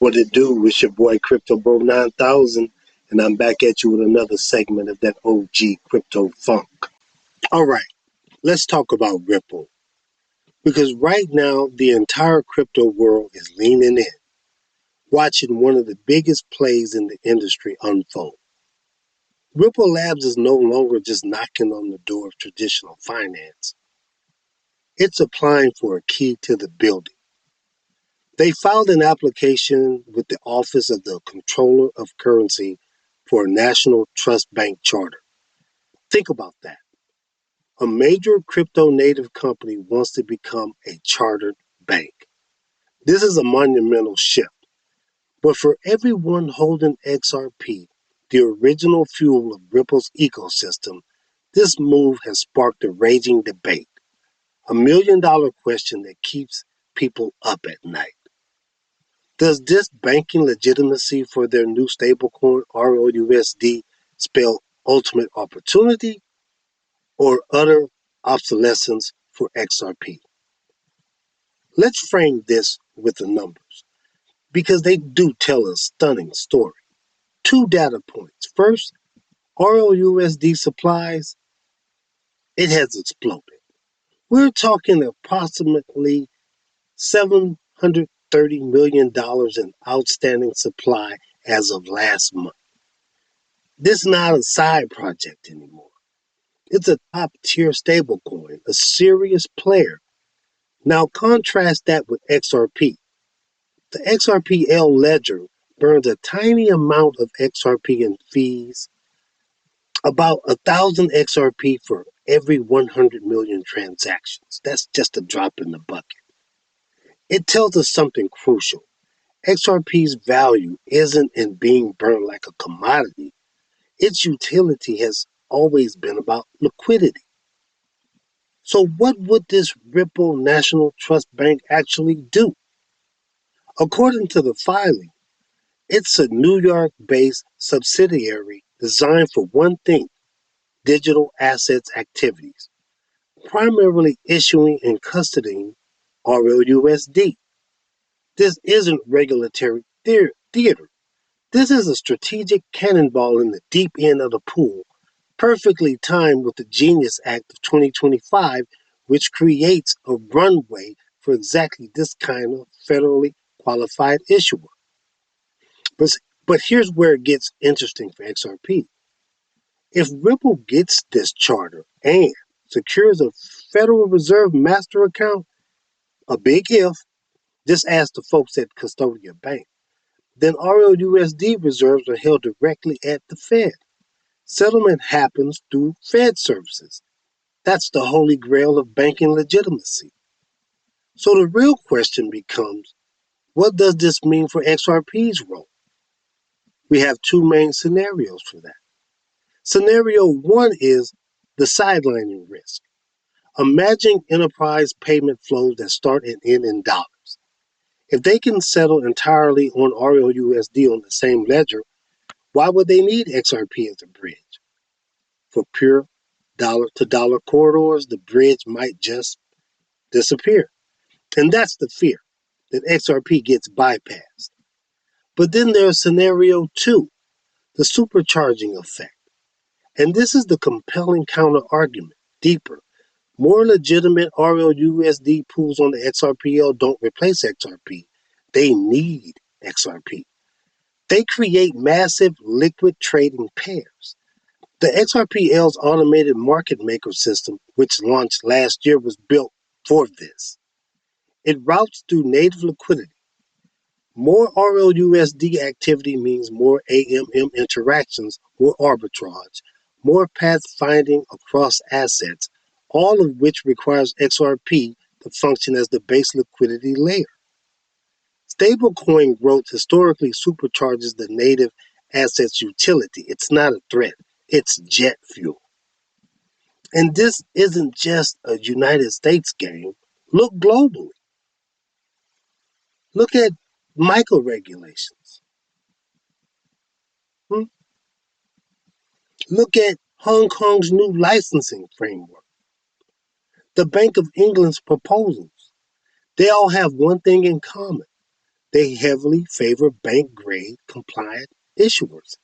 What it do? It's your boy Crypto Bro 9000, and I'm back at you with another segment of that OG crypto funk. All right, let's talk about Ripple, because right now the entire crypto world is leaning in, watching one of the biggest plays in the industry unfold. Ripple Labs is no longer just knocking on the door of traditional finance. It's applying for a key to the building. They filed an application with the Office of the Comptroller of Currency for a national trust bank charter. Think about that. A major crypto native company wants to become a chartered bank. This is a monumental shift. But for everyone holding XRP, the original fuel of Ripple's ecosystem, this move has sparked a raging debate. A million-dollar question that keeps people up at night. Does this banking legitimacy for their new stablecoin RLUSD spell ultimate opportunity or utter obsolescence for XRP? Let's frame this with the numbers, because they do tell a stunning story. 2 data points. First, RLUSD supplies, it has exploded. We're talking approximately $730 million in outstanding supply as of last month. This is not a side project anymore. It's a top-tier stablecoin, a serious player. Now contrast that with XRP. The XRP Ledger burns a tiny amount of XRP in fees, about 1,000 XRP for every 100 million transactions. That's just a drop in the bucket. It tells us something crucial. XRP's value isn't in being burned like a commodity. Its utility has always been about liquidity. So what would this Ripple National Trust Bank actually do? According to the filing, it's a New York-based subsidiary designed for one thing: digital assets activities, primarily issuing and custodying RLUSD. This isn't regulatory theater. This is a strategic cannonball in the deep end of the pool, perfectly timed with the Genius Act of 2025, which creates a runway for exactly this kind of federally qualified issuer. But here's where it gets interesting for XRP. If Ripple gets this charter and secures a Federal Reserve master account, a big if, just ask the folks at Custodia Bank, then RLUSD reserves are held directly at the Fed. Settlement happens through Fed services. That's the holy grail of banking legitimacy. So the real question becomes, what does this mean for XRP's role? We have 2 main scenarios for that. Scenario 1 is the sidelining risk. Imagine enterprise payment flows that start and end in dollars. If they can settle entirely on RLUSD on the same ledger, why would they need XRP as a bridge? For pure dollar-to-dollar corridors, the bridge might just disappear. And that's the fear, that XRP gets bypassed. But then there's scenario 2, the supercharging effect. And this is the compelling counter-argument, deeper. More legitimate RLUSD pools on the XRPL don't replace XRP. They need XRP. They create massive liquid trading pairs. The XRPL's automated market maker system, which launched last year, was built for this. It routes through native liquidity. More RLUSD activity means more AMM interactions, more arbitrage, more pathfinding across assets, all of which requires XRP to function as the base liquidity layer. Stablecoin growth historically supercharges the native asset's utility. It's not a threat, it's jet fuel. And this isn't just a United States game. Look globally. Look at micro-regulations. Look at Hong Kong's new licensing framework. The Bank of England's proposals. They all have one thing in common. They heavily favor bank-grade compliant issuers.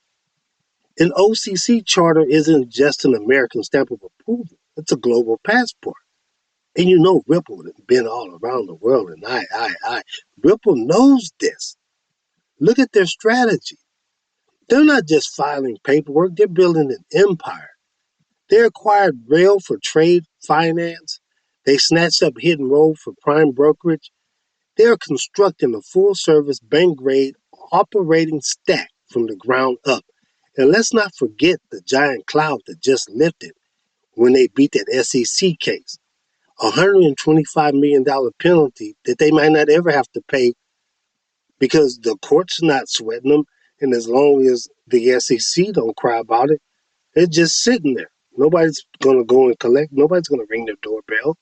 An OCC charter isn't just an American stamp of approval. It's a global passport. And you know Ripple has been all around the world, and Ripple knows this. Look at their strategy. They're not just filing paperwork, they're building an empire. They acquired Rail for trade finance. They snatched up Hidden Road for prime brokerage. They are constructing a full-service bank-grade operating stack from the ground up. And let's not forget the giant cloud that just lifted when they beat that SEC case. $125 million penalty that they might not ever have to pay because the court's not sweating them. And as long as the SEC don't cry about it, they're just sitting there. Nobody's going to go and collect. Nobody's going to ring their doorbell.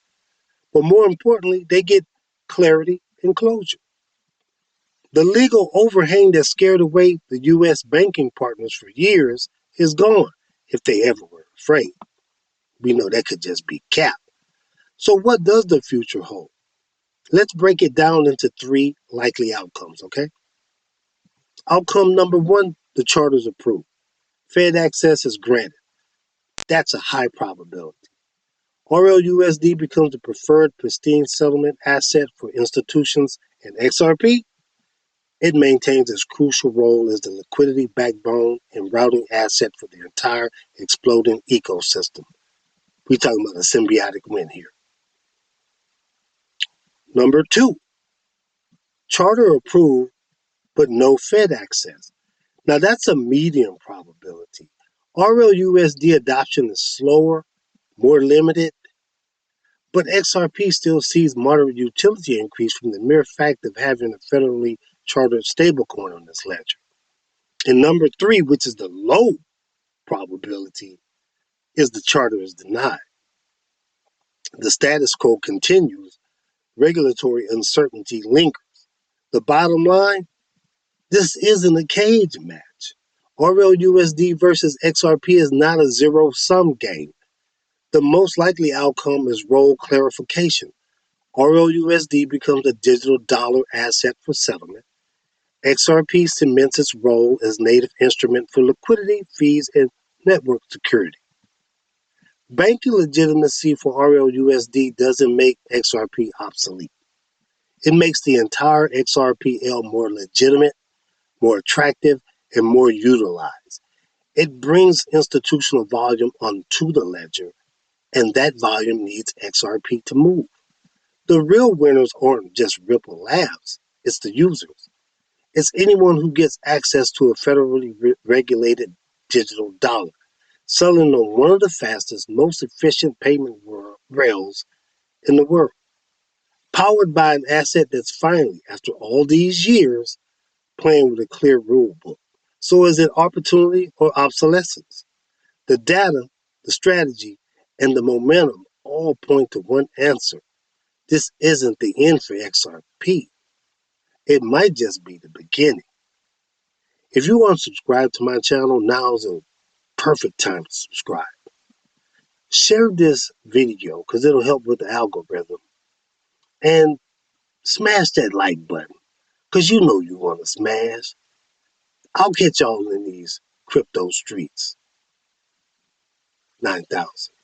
But more importantly, they get clarity and closure. The legal overhang that scared away the U.S. banking partners for years is gone, if they ever were afraid. We know that could just be cap. So what does the future hold? Let's break it down into three likely outcomes, okay? Outcome number one, the charter's approved. Fed access is granted. That's a high probability. RLUSD becomes the preferred pristine settlement asset for institutions, and XRP, it maintains its crucial role as the liquidity backbone and routing asset for the entire exploding ecosystem. We're talking about a symbiotic win here. Number two, charter approved, but no Fed access. Now that's a medium probability. RLUSD adoption is slower, more limited, but XRP still sees moderate utility increase from the mere fact of having a federally chartered stablecoin on this ledger. And number three, which is the low probability, is the charter is denied. The status quo continues. Regulatory uncertainty lingers. The bottom line, this isn't a cage match. RLUSD versus XRP is not a zero-sum game. The most likely outcome is role clarification. RLUSD becomes a digital dollar asset for settlement. XRP cements its role as native instrument for liquidity, fees, and network security. Banking legitimacy for RLUSD doesn't make XRP obsolete. It makes the entire XRPL more legitimate, more attractive, and more utilized. It brings institutional volume onto the ledger, and that volume needs XRP to move. The real winners aren't just Ripple Labs, it's the users. It's anyone who gets access to a federally regulated digital dollar, selling on one of the fastest, most efficient payment rails in the world. Powered by an asset that's finally, after all these years, playing with a clear rule book. So is it opportunity or obsolescence? The data, the strategy, and the momentum all point to one answer. This isn't the end for XRP. It might just be the beginning. If you want to subscribe to my channel, now's a perfect time to subscribe. Share this video because it'll help with the algorithm. And smash that like button because you know you want to smash. I'll catch y'all in these crypto streets. 9,000.